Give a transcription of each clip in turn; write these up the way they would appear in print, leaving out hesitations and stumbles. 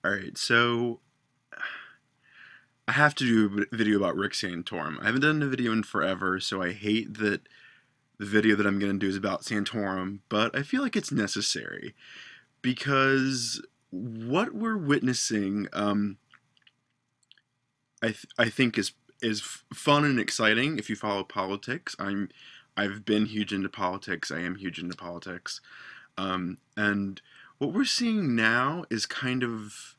Alright, so I have to do a video about Rick Santorum. I haven't done a video in forever, so I hate that the video that I'm going to do is about Santorum, but I feel like it's necessary because what we're witnessing, I think is fun and exciting if you follow politics. I've been huge into politics. I am huge into politics, and what we're seeing now is kind of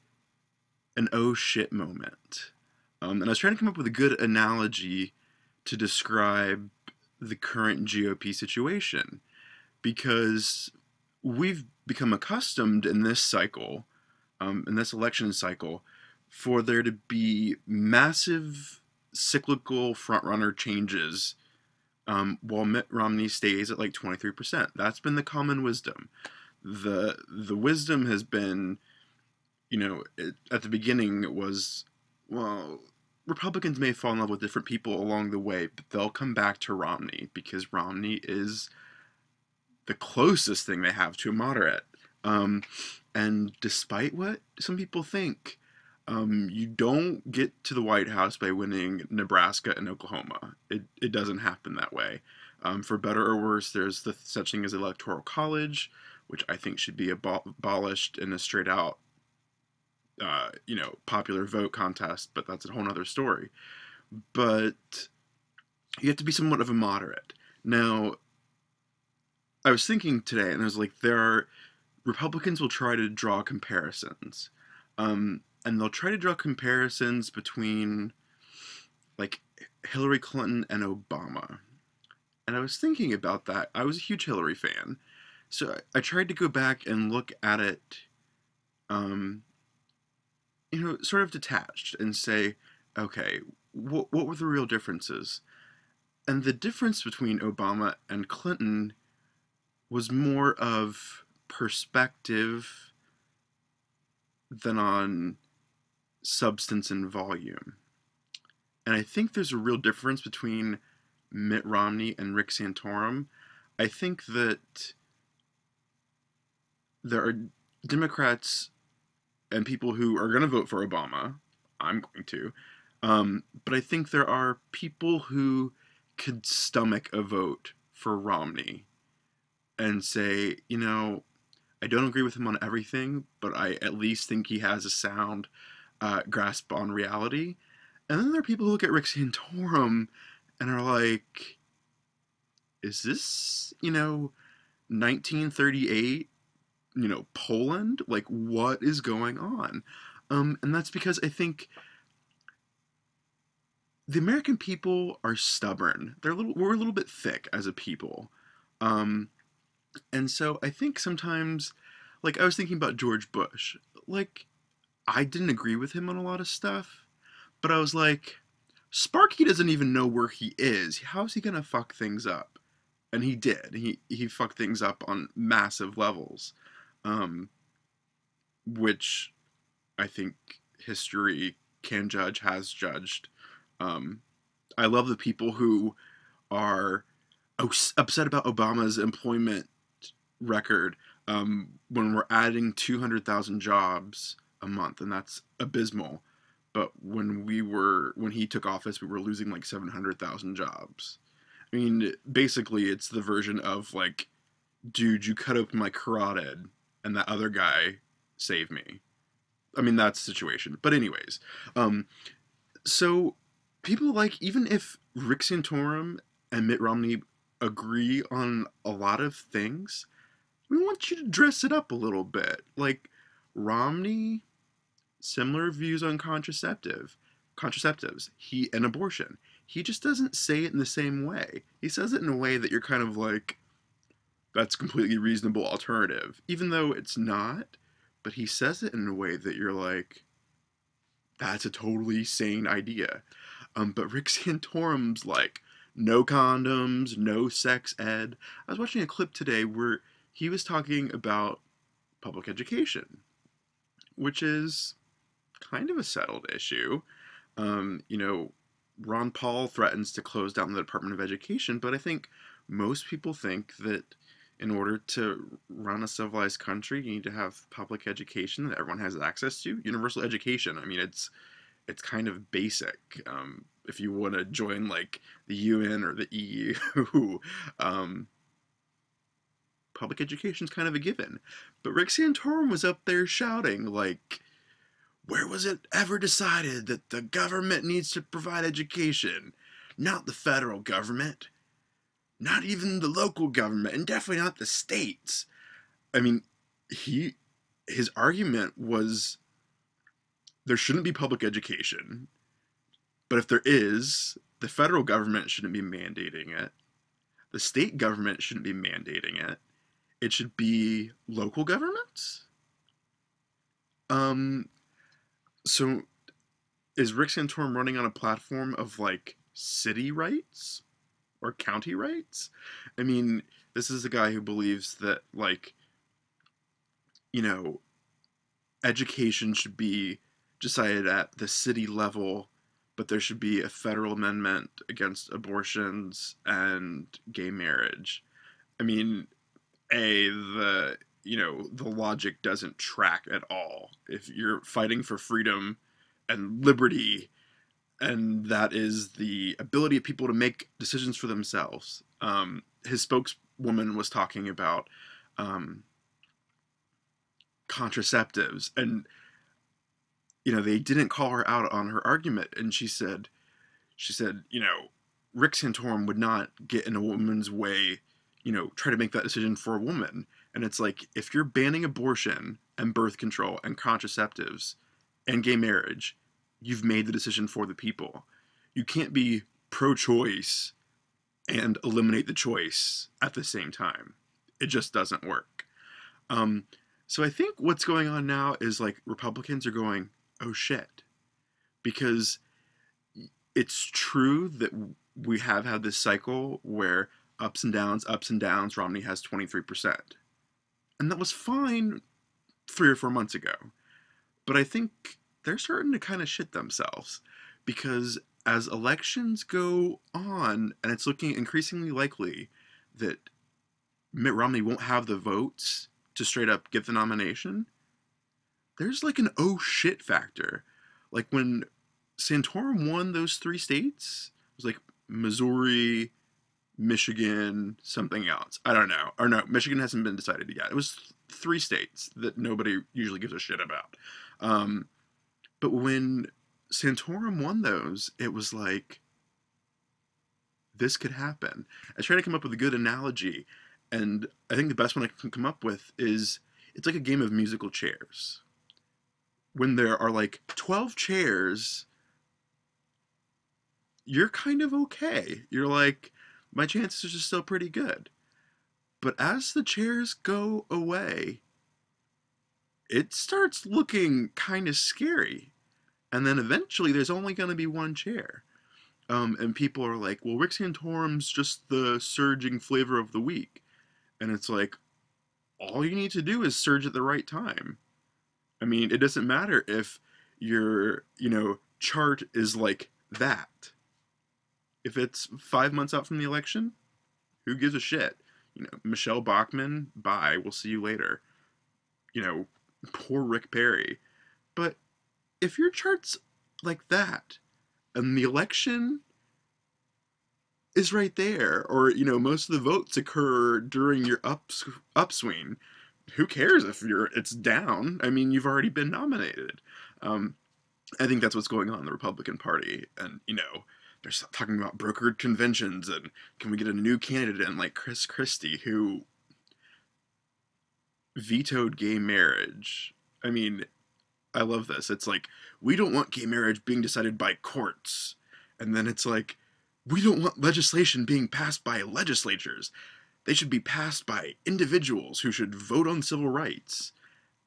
an oh shit moment. And I was trying to come up with a good analogy to describe the current GOP situation because we've become accustomed in this cycle, in this election cycle, for there to be massive cyclical frontrunner changes while Mitt Romney stays at like 23%. That's been the common wisdom. The wisdom has been, at the beginning it was, well, Republicans may fall in love with different people along the way, but they'll come back to Romney because Romney is the closest thing they have to a moderate. And despite what some people think, you don't get to the White House by winning Nebraska and Oklahoma. It doesn't happen that way. For better or worse, there's such thing as electoral college, which I think should be abolished in a straight out popular vote contest, but that's a whole other story. But you have to be somewhat of a moderate. Now, I was thinking today, and I was like, Republicans will try to draw comparisons. And they'll try to draw comparisons between, like, Hillary Clinton and Obama. And I was thinking about that. I was a huge Hillary fan. So I tried to go back and look at it, sort of detached and say, okay, what were the real differences? And the difference between Obama and Clinton was more of perspective than on substance and volume. And I think there's a real difference between Mitt Romney and Rick Santorum. I think that there are Democrats and people who are going to vote for Obama. I'm going to. But I think there are people who could stomach a vote for Romney and say, I don't agree with him on everything, but I at least think he has a sound grasp on reality. And then there are people who look at Rick Santorum and are like, is this, 1938, Poland? Like, what is going on? And that's because I think the American people are stubborn. We're a little bit thick as a people. And so I think sometimes, like, I was thinking about George Bush. Like, I didn't agree with him on a lot of stuff, but I was like, Sparky doesn't even know where he is. How's he gonna fuck things up? And he did. He fucked things up on massive levels, which I think history can judge, has judged. I love the people who are upset about Obama's employment record when we're adding 200,000 jobs a month, and that's abysmal. But when he took office, we were losing like 700,000 jobs. I mean, basically, it's the version of like, dude, you cut open my carotid, and that other guy saved me. I mean, that's the situation. But anyways, so people like, even if Rick Santorum and Mitt Romney agree on a lot of things, we want you to dress it up a little bit. Like, Romney, similar views on contraceptives, and abortion. He just doesn't say it in the same way. He says it in a way that you're kind of like, that's a completely reasonable alternative, even though it's not. But he says it in a way that you're like, that's a totally sane idea. But Rick Santorum's like, no condoms, no sex ed. I was watching a clip today where he was talking about public education, which is kind of a settled issue. Ron Paul threatens to close down the Department of Education, but I think most people think that in order to run a civilized country, you need to have public education that everyone has access to. Universal education. I mean, it's kind of basic. If you want to join like the UN or the EU, um, public education is kind of a given. But Rick Santorum was up there shouting like, "Where was it ever decided that the government needs to provide education? Not the federal government, not even the local government, and definitely not the states." I mean, he his argument was there shouldn't be public education, but if there is, the federal government shouldn't be mandating it. The state government shouldn't be mandating it. It should be local governments. Um, so is Rick Santorum running on a platform of like city rights or county rights? I mean, this is a guy who believes that like, you know, education should be decided at the city level, but there should be a federal amendment against abortions and gay marriage. I mean, the logic doesn't track at all. If you're fighting for freedom and liberty, and that is the ability of people to make decisions for themselves. His spokeswoman was talking about um, contraceptives, and they didn't call her out on her argument, and she said, Rick Santorum would not get in a woman's way, try to make that decision for a woman. And it's like, if you're banning abortion and birth control and contraceptives and gay marriage, you've made the decision for the people. You can't be pro-choice and eliminate the choice at the same time. It just doesn't work. Um, so I think what's going on now is like Republicans are going, oh shit, because it's true that we have had this cycle where ups and downs, Romney has 23%. And that was fine 3 or 4 months ago. But I think they're starting to kind of shit themselves because as elections go on, and it's looking increasingly likely that Mitt Romney won't have the votes to straight up get the nomination, there's like an oh shit factor. Like when Santorum won those 3 states, it was like Missouri, Michigan, something else. I don't know. Or no, Michigan hasn't been decided yet. It was 3 states that nobody usually gives a shit about. But when Santorum won those, it was like, this could happen. I try to come up with a good analogy, and I think the best one I can come up with is it's like a game of musical chairs. When there are like 12 chairs, you're kind of okay. You're like, my chances are still pretty good. But as the chairs go away, it starts looking kind of scary. And then eventually there's only going to be one chair. And people are like, well, Rick Santorum's just the surging flavor of the week. And it's like, all you need to do is surge at the right time. I mean, it doesn't matter if your, chart is like that. If it's 5 months out from the election, who gives a shit? Michelle Bachmann, bye, we'll see you later. Poor Rick Perry. But if your chart's like that, and the election is right there, or most of the votes occur during your upswing, who cares if it's down? I mean, you've already been nominated. I think that's what's going on in the Republican Party, and they're talking about brokered conventions and can we get a new candidate in like Chris Christie who vetoed gay marriage. I mean, I love this. It's like, we don't want gay marriage being decided by courts. And then it's like, we don't want legislation being passed by legislatures. They should be passed by individuals who should vote on civil rights.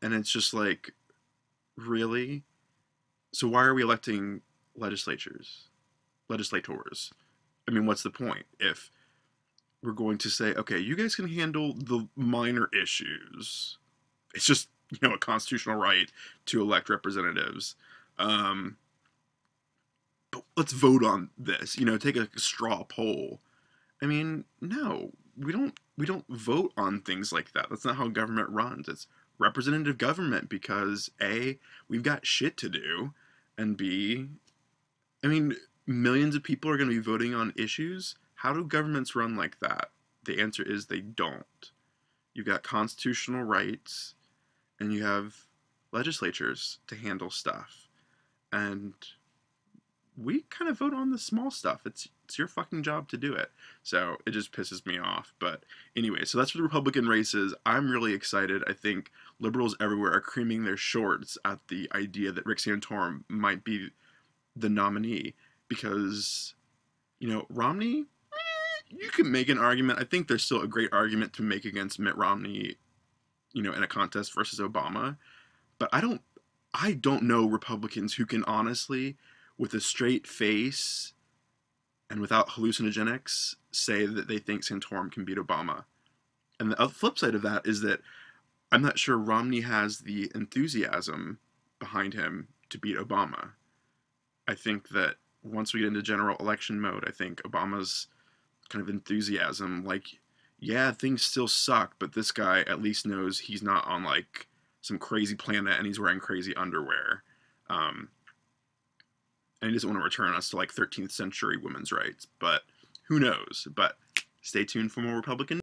And it's just like, really? So why are we electing legislators? I mean, what's the point if we're going to say, okay, you guys can handle the minor issues? It's just, a constitutional right to elect representatives. But let's vote on this, take a straw poll. I mean, no, we don't we don't vote on things like that. That's not how government runs. It's representative government because A, we've got shit to do, and B, I mean, millions of people are going to be voting on issues. How do governments run like that? The answer is they don't. You've got constitutional rights, and you have legislatures to handle stuff. And we kind of vote on the small stuff. It's your fucking job to do it. So it just pisses me off. But anyway, so that's what the Republican race is. I'm really excited. I think liberals everywhere are creaming their shorts at the idea that Rick Santorum might be the nominee because, Romney, you can make an argument. I think there's still a great argument to make against Mitt Romney, in a contest versus Obama. But I don't know Republicans who can honestly, with a straight face and without hallucinogenics, say that they think Santorum can beat Obama. And the flip side of that is that I'm not sure Romney has the enthusiasm behind him to beat Obama. I think that once we get into general election mode, I think Obama's kind of enthusiasm, like, yeah, things still suck, but this guy at least knows he's not on like some crazy planet and he's wearing crazy underwear. Um, and he doesn't want to return us to like 13th century women's rights, but who knows? But stay tuned for more Republican